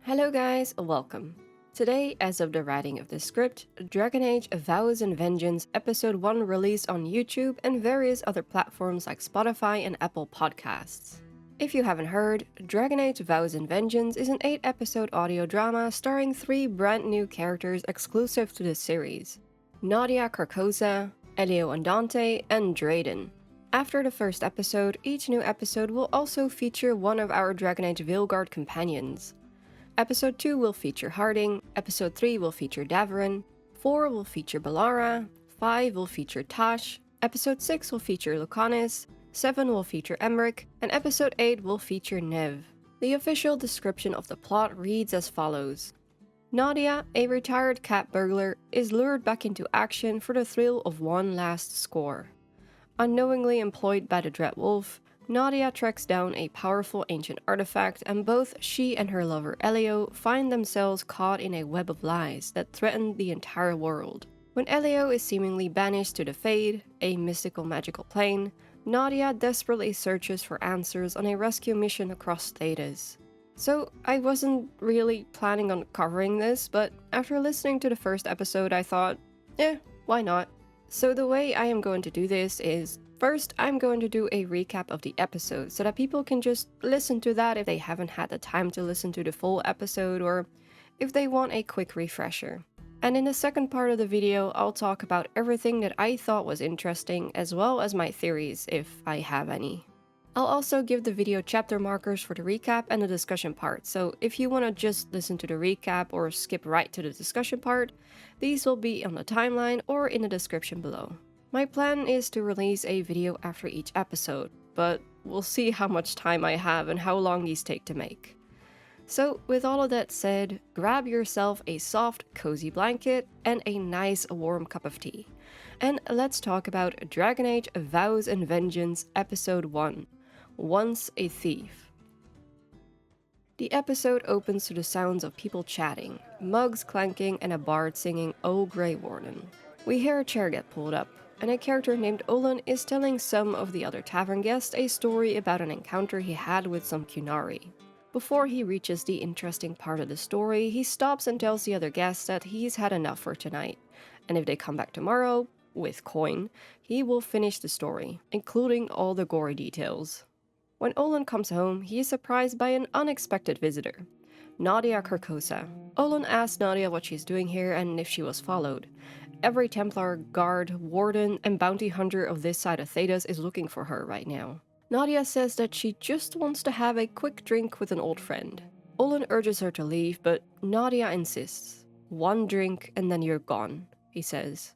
Hello guys, welcome. Today, as of the writing of this script, Dragon Age Vows Vengeance Episode 1 released on YouTube and various other platforms like Spotify and Apple Podcasts. If you haven't heard, Dragon Age Vows Vengeance is an 8-episode audio drama starring 3 brand new characters exclusive to the series: Nadia Carcosa, Elio Andante, and Drayden. After the first episode, each new episode will also feature one of our Dragon Age Veilguard companions. Episode 2 will feature Harding, Episode 3 will feature Tavern, 4 will feature Balara, 5 will feature Tash, Episode 6 will feature Lucanis, 7 will feature Emmerich, and Episode 8 will feature Nev. The official description of the plot reads as follows. Nadia, a retired cat burglar, is lured back into action for the thrill of one last score. Unknowingly employed by the Dread Wolf, Nadia tracks down a powerful ancient artifact, and both she and her lover Elio find themselves caught in a web of lies that threaten the entire world. When Elio is seemingly banished to the Fade, a mystical magical plane, Nadia desperately searches for answers on a rescue mission across Thedas. So I wasn't really planning on covering this, but after listening to the first episode I thought, why not? So the way I am going to do this is, first, I'm going to do a recap of the episode so that people can just listen to that if they haven't had the time to listen to the full episode or if they want a quick refresher. And in the second part of the video, I'll talk about everything that I thought was interesting as well as my theories, if I have any. I'll also give the video chapter markers for the recap and the discussion part, so if you want to just listen to the recap or skip right to the discussion part, these will be on the timeline or in the description below. My plan is to release a video after each episode, but we'll see how much time I have and how long these take to make. So with all of that said, grab yourself a soft, cozy blanket and a nice warm cup of tea. And let's talk about Dragon Age Vows Vengeance Episode 1, Once a Thief. The episode opens to the sounds of people chatting, mugs clanking, and a bard singing "O Grey Warden." We hear a chair get pulled up, and a character named Olin is telling some of the other tavern guests a story about an encounter he had with some Qunari. Before he reaches the interesting part of the story, he stops and tells the other guests that he's had enough for tonight, and if they come back tomorrow, with coin, he will finish the story, including all the gory details. When Olin comes home, he is surprised by an unexpected visitor, Nadia Carcosa. Olin asks Nadia what she's doing here and if she was followed. Every Templar, guard, warden, and bounty hunter of this side of Thedas is looking for her right now. Nadia says that she just wants to have a quick drink with an old friend. Olin urges her to leave, but Nadia insists. "One drink and then you're gone," he says.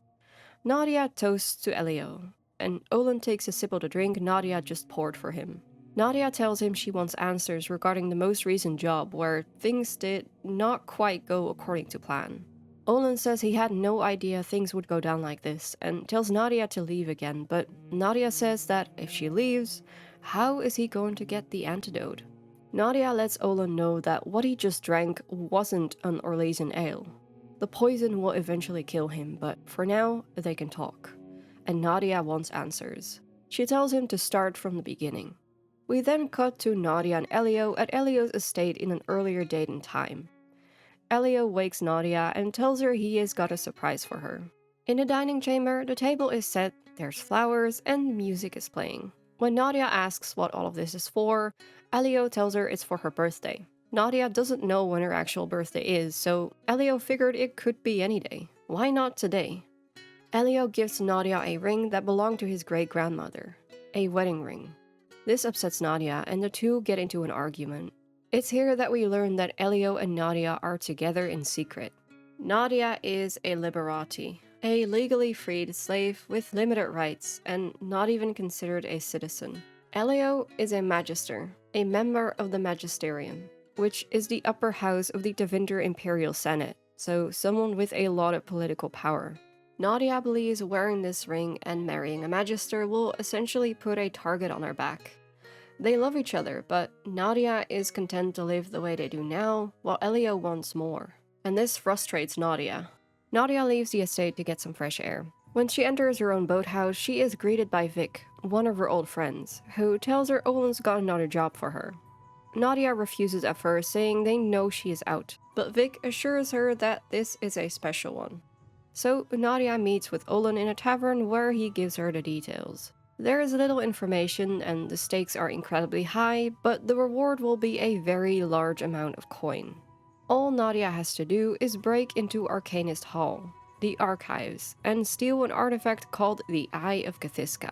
Nadia toasts to Elio, and Olin takes a sip of the drink Nadia just poured for him. Nadia tells him she wants answers regarding the most recent job where things did not quite go according to plan. Olin says he had no idea things would go down like this and tells Nadia to leave again, but Nadia says that if she leaves, how is he going to get the antidote? Nadia lets Olin know that what he just drank wasn't an Orlesian ale. The poison will eventually kill him, but for now, they can talk. And Nadia wants answers. She tells him to start from the beginning. We then cut to Nadia and Elio at Elio's estate in an earlier date and time. Elio wakes Nadia and tells her he has got a surprise for her. In the dining chamber, the table is set, there's flowers, and music is playing. When Nadia asks what all of this is for, Elio tells her it's for her birthday. Nadia doesn't know when her actual birthday is, so Elio figured it could be any day. Why not today? Elio gives Nadia a ring that belonged to his great-grandmother, a wedding ring. This upsets Nadia, and the two get into an argument. It's here that we learn that Elio and Nadia are together in secret. Nadia is a liberati, a legally freed slave with limited rights and not even considered a citizen. Elio is a magister, a member of the magisterium, which is the upper house of the Tevinter Imperial Senate, so someone with a lot of political power. Nadia believes wearing this ring and marrying a magister will essentially put a target on her back. They love each other, but Nadia is content to live the way they do now, while Elio wants more. And this frustrates Nadia. Nadia leaves the estate to get some fresh air. When she enters her own boathouse, she is greeted by Vic, one of her old friends, who tells her Olin's got another job for her. Nadia refuses at first, saying they know she is out, but Vic assures her that this is a special one. So Nadia meets with Olin in a tavern where he gives her the details. There is little information and the stakes are incredibly high, but the reward will be a very large amount of coin. All Nadia has to do is break into Arcanist Hall, the archives, and steal an artifact called the Eye of Cthiska.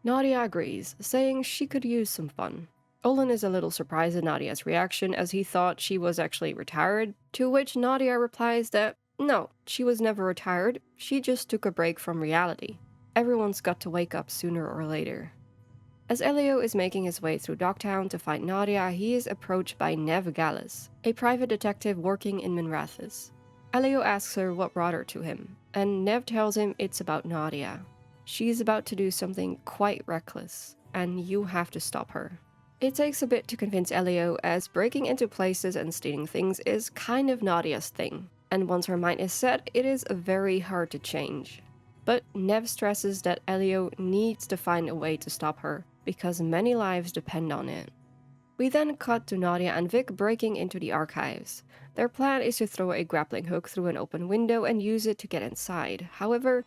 Nadia agrees, saying she could use some fun. Olin is a little surprised at Nadia's reaction as he thought she was actually retired, to which Nadia replies that no, she was never retired, she just took a break from reality. Everyone's got to wake up sooner or later. As Elio is making his way through Dogtown to find Nadia, he is approached by Nev Gallus, a private detective working in Minrathous. Elio asks her what brought her to him, and Nev tells him it's about Nadia. She's about to do something quite reckless, and you have to stop her. It takes a bit to convince Elio, as breaking into places and stealing things is kind of Nadia's thing, and once her mind is set, it is very hard to change. But Nev stresses that Elio needs to find a way to stop her, because many lives depend on it. We then cut to Nadia and Vic breaking into the archives. Their plan is to throw a grappling hook through an open window and use it to get inside. However,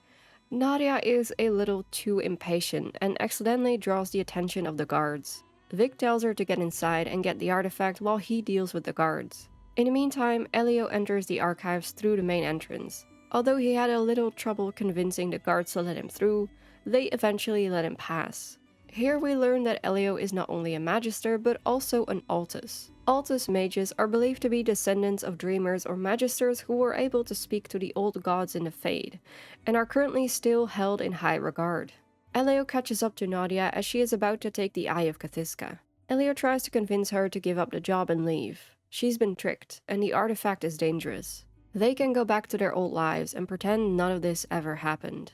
Nadia is a little too impatient and accidentally draws the attention of the guards. Vic tells her to get inside and get the artifact while he deals with the guards. In the meantime, Elio enters the archives through the main entrance. Although he had a little trouble convincing the guards to let him through, they eventually let him pass. Here we learn that Elio is not only a magister but also an altus. Altus mages are believed to be descendants of dreamers or magisters who were able to speak to the old gods in the Fade, and are currently still held in high regard. Elio catches up to Nadia as she is about to take the Eye of Cthiska. Elio tries to convince her to give up the job and leave. She's been tricked, and the artifact is dangerous. They can go back to their old lives and pretend none of this ever happened.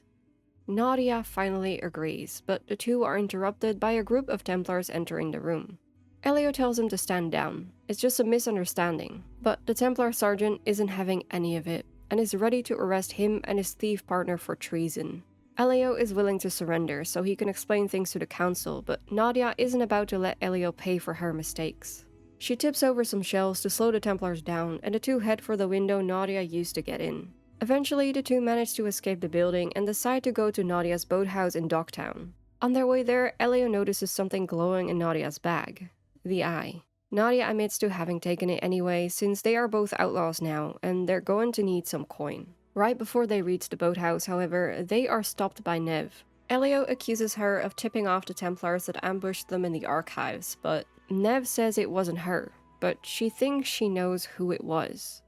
Nadia finally agrees, but the two are interrupted by a group of Templars entering the room. Elio tells him to stand down. It's just a misunderstanding, but the Templar sergeant isn't having any of it, and is ready to arrest him and his thief partner for treason. Elio is willing to surrender so he can explain things to the council, but Nadia isn't about to let Elio pay for her mistakes. She tips over some shelves to slow the Templars down, and the two head for the window Nadia used to get in. Eventually, the two manage to escape the building and decide to go to Nadia's boathouse in Dogtown. On their way there, Elio notices something glowing in Nadia's bag. The eye. Nadia admits to having taken it anyway, since they are both outlaws now, and they're going to need some coin. Right before they reach the boathouse, however, they are stopped by Nev. Elio accuses her of tipping off the Templars that ambushed them in the archives, but Nev says it wasn't her, but she thinks she knows who it was.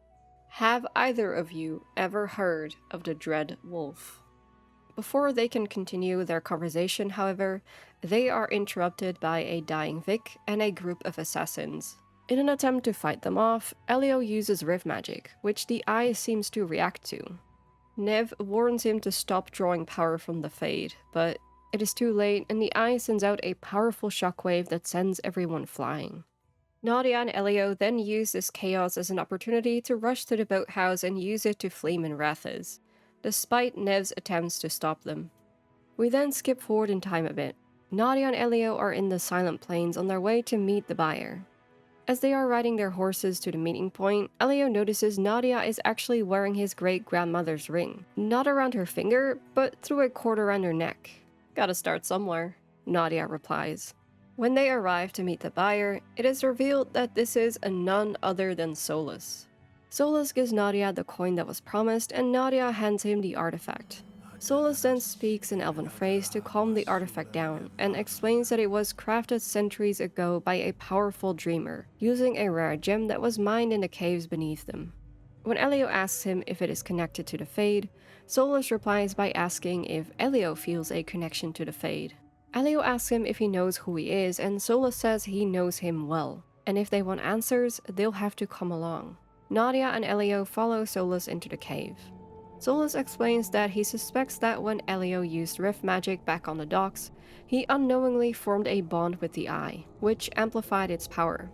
Have either of you ever heard of the Dread Wolf? Before they can continue their conversation, however, they are interrupted by a dying Vic and a group of assassins. In an attempt to fight them off, Elio uses rift magic, which the eye seems to react to. Nev warns him to stop drawing power from the Fade, but it is too late and the eye sends out a powerful shockwave that sends everyone flying. Nadia and Elio then use this chaos as an opportunity to rush to the boathouse and use it to flee Minrathous, despite Nev's attempts to stop them. We then skip forward in time a bit. Nadia and Elio are in the Silent Plains on their way to meet the buyer. As they are riding their horses to the meeting point, Elio notices Nadia is actually wearing his great-grandmother's ring. Not around her finger, but through a cord around her neck. Gotta start somewhere, Nadia replies. When they arrive to meet the buyer, it is revealed that this is none other than Solus. Solus gives Nadia the coin that was promised, and Nadia hands him the artifact. Solus then speaks in Elven phrase to calm the artifact down, and explains that it was crafted centuries ago by a powerful dreamer, using a rare gem that was mined in the caves beneath them. When Elio asks him if it is connected to the Fade, Solus replies by asking if Elio feels a connection to the Fade. Elio asks him if he knows who he is, and Solus says he knows him well, and if they want answers, they'll have to come along. Nadia and Elio follow Solus into the cave. Solus explains that he suspects that when Elio used rift magic back on the docks, he unknowingly formed a bond with the eye, which amplified its power.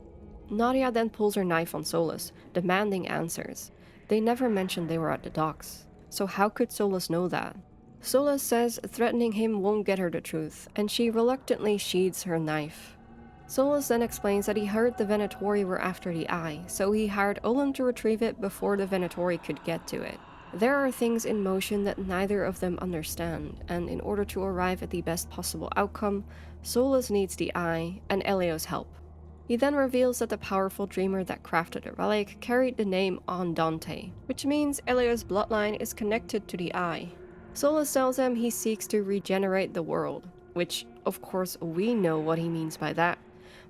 Nadia then pulls her knife on Solus, demanding answers. They never mentioned they were at the docks, so how could Solus know that? Solus says threatening him won't get her the truth, and she reluctantly sheathes her knife. Solus then explains that he heard the Venatori were after the eye, so he hired Olin to retrieve it before the Venatori could get to it. There are things in motion that neither of them understand, and in order to arrive at the best possible outcome, Solus needs the eye and Elio's help. He then reveals that the powerful dreamer that crafted the relic carried the name Andante, which means Elio's bloodline is connected to the eye. Solus tells him he seeks to regenerate the world, which, of course, we know what he means by that.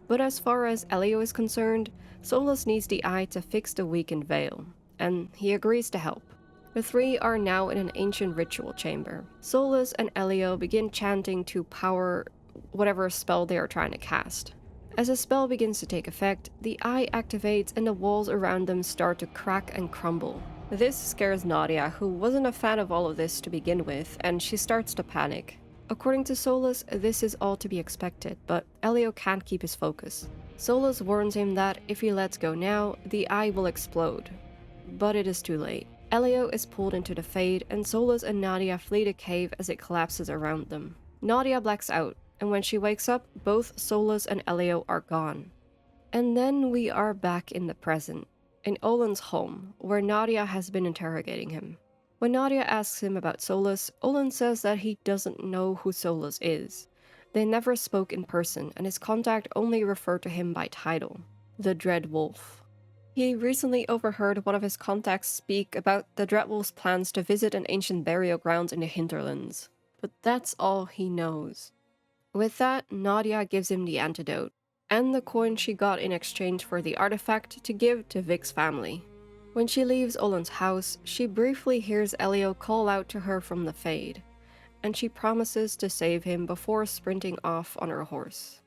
But as far as Elio is concerned, Solus needs the eye to fix the weakened veil, and he agrees to help. The three are now in an ancient ritual chamber. Solus and Elio begin chanting to power whatever spell they are trying to cast. As the spell begins to take effect, the eye activates and the walls around them start to crack and crumble. This scares Nadia, who wasn't a fan of all of this to begin with, and she starts to panic. According to Solus, this is all to be expected, but Elio can't keep his focus. Solus warns him that if he lets go now, the eye will explode. But it is too late. Elio is pulled into the Fade, and Solus and Nadia flee the cave as it collapses around them. Nadia blacks out, and when she wakes up, both Solus and Elio are gone. And then we are back in the present, in Olin's home, where Nadia has been interrogating him. When Nadia asks him about Solus, Olin says that he doesn't know who Solus is. They never spoke in person, and his contact only referred to him by title, the Dread Wolf. He recently overheard one of his contacts speak about the Dread Wolf's plans to visit an ancient burial ground in the hinterlands, but that's all he knows. With that, Nadia gives him the antidote, and the coin she got in exchange for the artifact to give to Vic's family. When she leaves Olin's house, she briefly hears Elio call out to her from the Fade, and she promises to save him before sprinting off on her horse.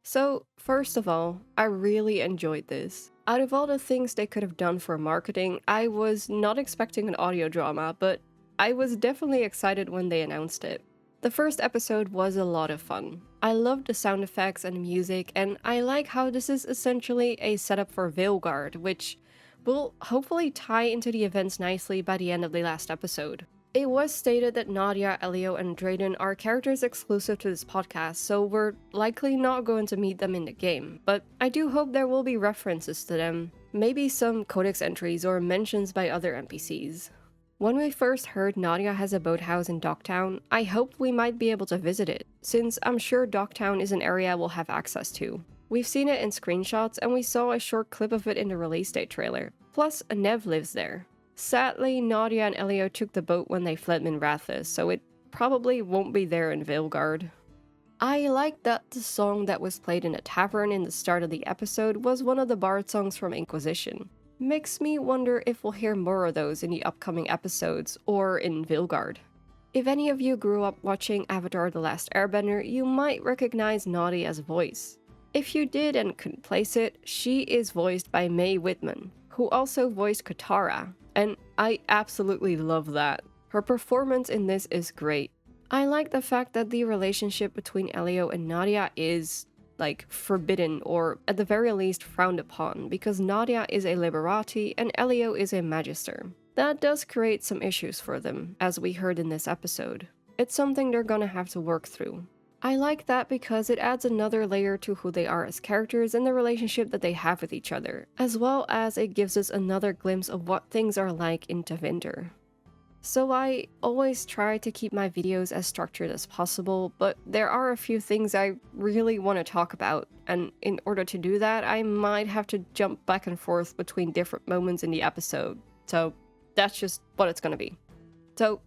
So, first of all, I really enjoyed this. Out of all the things they could have done for marketing, I was not expecting an audio drama, but I was definitely excited when they announced it. The first episode was a lot of fun. I loved the sound effects and music, and I like how this is essentially a setup for Veilguard, which will hopefully tie into the events nicely by the end of the last episode. It was stated that Nadia, Elio, and Drayden are characters exclusive to this podcast, so we're likely not going to meet them in the game, but I do hope there will be references to them, maybe some codex entries or mentions by other NPCs. When we first heard Nadia has a boathouse in Docktown, I hoped we might be able to visit it, since I'm sure Docktown is an area we'll have access to. We've seen it in screenshots, and we saw a short clip of it in the release date trailer. Plus, Nev lives there. Sadly, Nadia and Elio took the boat when they fled Minrathous, so it probably won't be there in Veilguard. I like that the song that was played in a tavern in the start of the episode was one of the bard songs from Inquisition. Makes me wonder if we'll hear more of those in the upcoming episodes, or in Veilguard. If any of you grew up watching Avatar: The Last Airbender, you might recognize Nadia's voice. If you did and couldn't place it, she is voiced by Mae Whitman, who also voiced Katara, and I absolutely love that. Her performance in this is great. I like the fact that the relationship between Elio and Nadia is forbidden, or at the very least frowned upon, because Nadia is a Liberati and Elio is a Magister. That does create some issues for them, as we heard in this episode. It's something they're gonna have to work through. I like that because it adds another layer to who they are as characters and the relationship that they have with each other, as well as it gives us another glimpse of what things are like in Tevinter. So I always try to keep my videos as structured as possible, but there are a few things I really want to talk about, and in order to do that, I might have to jump back and forth between different moments in the episode, so that's just what it's gonna be. So,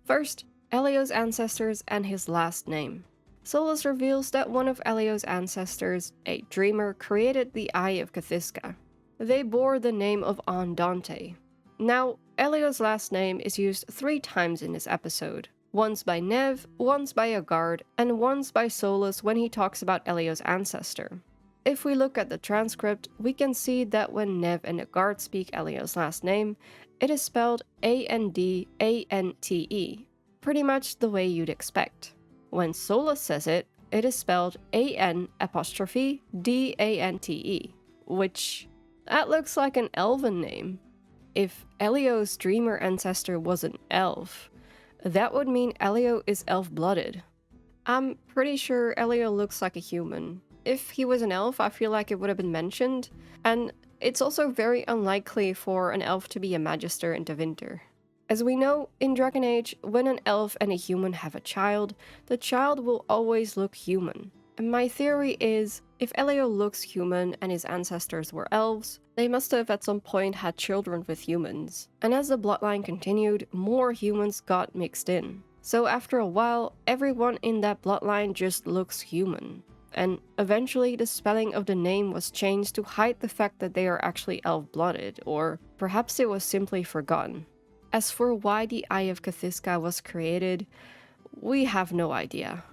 first, Elio's ancestors and his last name. Solus reveals that one of Elio's ancestors, a dreamer, created the Eye of Kathiska. They bore the name of Andante. Now, Elio's last name is used 3 times in this episode. Once by Nev, once by a guard, and once by Solus when he talks about Elio's ancestor. If we look at the transcript, we can see that when Nev and a guard speak Elio's last name, it is spelled Andante, pretty much the way you'd expect. When Solus says it, it is spelled An''Dante, which that looks like an elven name. If Elio's dreamer ancestor was an elf, that would mean Elio is elf-blooded. I'm pretty sure Elio looks like a human. If he was an elf, I feel like it would have been mentioned, and it's also very unlikely for an elf to be a magister in Tevinter. As we know, in Dragon Age, when an elf and a human have a child, the child will always look human. And my theory is, if Elio looks human and his ancestors were elves, they must have at some point had children with humans. And as the bloodline continued, more humans got mixed in. So after a while, everyone in that bloodline just looks human. And eventually the spelling of the name was changed to hide the fact that they are actually elf-blooded, or perhaps it was simply forgotten. As for why the Eye of Cthulhu was created, we have no idea.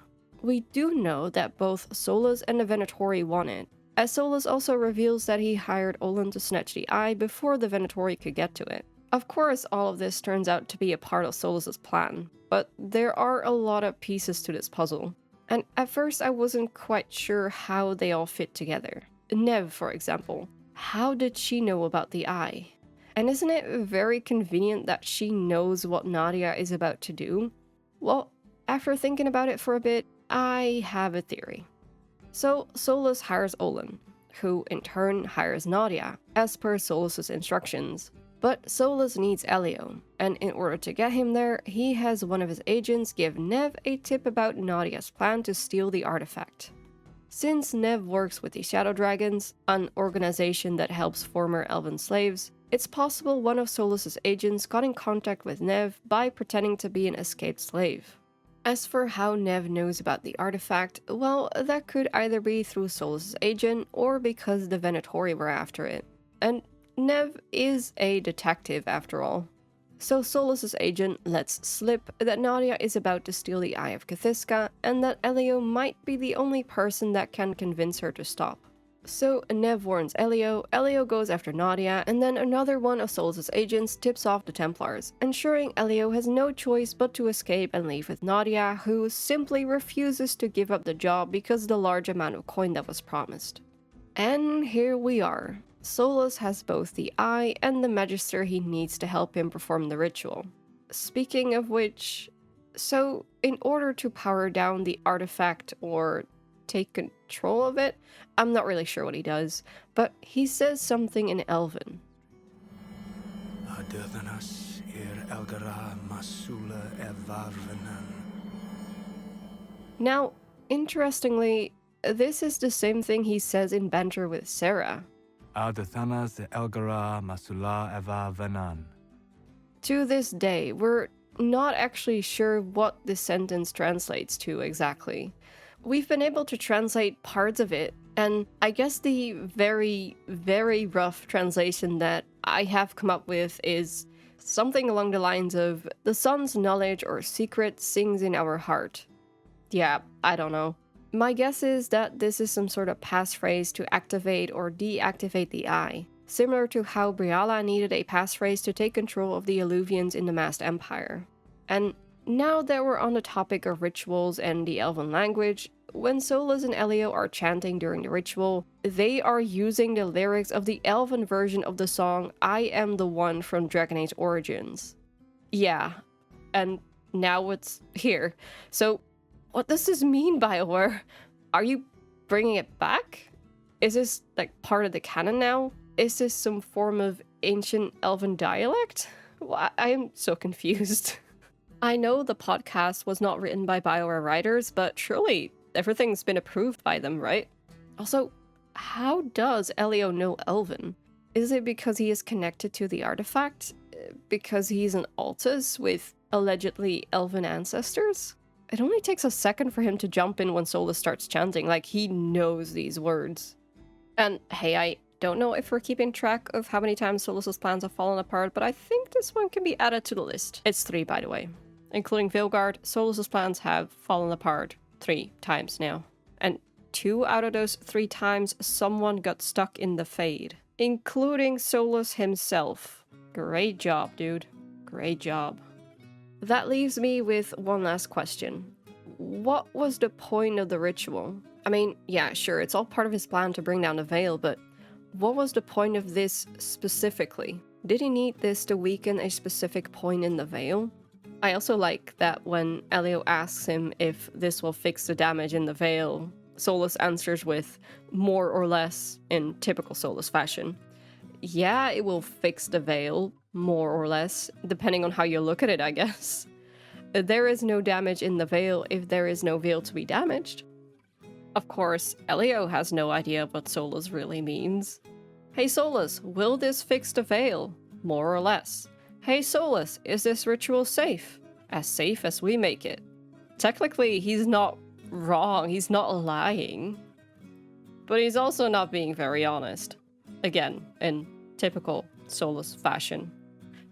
We do know that both Solus and the Venatori want it, as Solus also reveals that he hired Olin to snatch the eye before the Venatori could get to it. Of course, all of this turns out to be a part of Solus's plan, but there are a lot of pieces to this puzzle. And at first I wasn't quite sure how they all fit together. Nev, for example. How did she know about the eye? And isn't it very convenient that she knows what Nadia is about to do? Well, after thinking about it for a bit, I have a theory. So Solus hires Olin, who in turn hires Nadia, as per Solus's instructions. But Solus needs Elio, and in order to get him there, he has one of his agents give Nev a tip about Nadia's plan to steal the artifact. Since Nev works with the Shadow Dragons, an organization that helps former elven slaves, it's possible one of Solus's agents got in contact with Nev by pretending to be an escaped slave. As for how Nev knows about the artifact, well, that could either be through Solus's agent or because the Venatori were after it. And Nev is a detective after all. So Solus's agent lets slip that Nadia is about to steal the Eye of Cthulhu and that Elio might be the only person that can convince her to stop. So Nev warns Elio, Elio goes after Nadia, and then another one of Solus's agents tips off the Templars, ensuring Elio has no choice but to escape and leave with Nadia, who simply refuses to give up the job because of the large amount of coin that was promised. And here we are. Solus has both the eye and the magister he needs to help him perform the ritual. Speaking of which, so in order to power down the artifact or take control of it, I'm not really sure what he does, but he says something in Elven. Now, interestingly, this is the same thing he says in banter with Sarah. To this day, we're not actually sure what this sentence translates to exactly. We've been able to translate parts of it, and I guess the very, very rough translation that I have come up with is something along the lines of, "The sun's knowledge or secret sings in our heart." Yeah, I don't know. My guess is that this is some sort of passphrase to activate or deactivate the eye, similar to how Briala needed a passphrase to take control of the Eluvians in the Masked Empire. And now that we're on the topic of rituals and the Elven language, when Solus and Elio are chanting during the ritual, they are using the lyrics of the Elven version of the song "I Am the One" from Dragon Age Origins. Yeah, and now it's here. So, what does this mean, BioWare? Are you bringing it back? Is this, like, part of the canon now? Is this some form of ancient Elven dialect? Well, I am so confused. I know the podcast was not written by BioWare writers, but surely everything's been approved by them, right? Also, how does Elio know Elven? Is it because he is connected to the artifact? Because he's an Altus with allegedly Elven ancestors? It only takes a second for him to jump in when Solus starts chanting, like he knows these words. And hey, I don't know if we're keeping track of how many times Solus's plans have fallen apart, but I think this one can be added to the list. It's 3, by the way. Including Vilgard, Solus's plans have fallen apart 3 times now. And 2 out of those 3 times, someone got stuck in the Fade. Including Solus himself. Great job, dude. Great job. That leaves me with one last question. What was the point of the ritual? I mean, yeah, sure, it's all part of his plan to bring down the veil, but what was the point of this specifically? Did he need this to weaken a specific point in the veil? I also like that when Elio asks him if this will fix the damage in the Veil, Solus answers with more or less in typical Solus fashion. Yeah, it will fix the Veil, more or less, depending on how you look at it, I guess. There is no damage in the Veil if there is no Veil to be damaged. Of course, Elio has no idea what Solus really means. Hey Solus, will this fix the Veil? More or less. Hey Solus, is this ritual safe? As safe as we make it. Technically, he's not wrong, he's not lying. But he's also not being very honest. Again, in typical Solus fashion.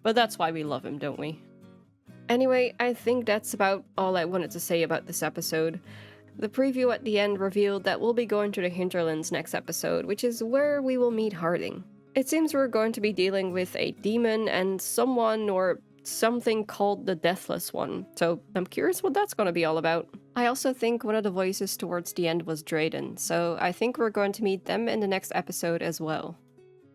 But that's why we love him, don't we? Anyway, I think that's about all I wanted to say about this episode. The preview at the end revealed that we'll be going to the Hinterlands next episode, which is where we will meet Harding. It seems we're going to be dealing with a demon and someone or something called the Deathless One, so I'm curious what that's going to be all about. I also think one of the voices towards the end was Drayden, so I think we're going to meet them in the next episode as well.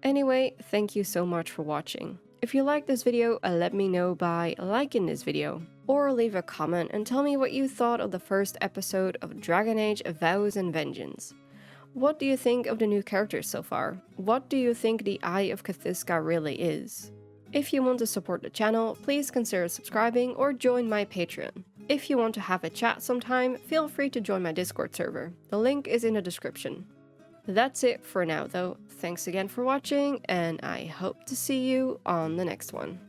Anyway, thank you so much for watching. If you liked this video, let me know by liking this video, or leave a comment and tell me what you thought of the first episode of Dragon Age Vows and Vengeance. What do you think of the new characters so far? What do you think the Eye of Cthulhu really is? If you want to support the channel, please consider subscribing or join my Patreon. If you want to have a chat sometime, feel free to join my Discord server. The link is in the description. That's it for now though. Thanks again for watching, and I hope to see you on the next one.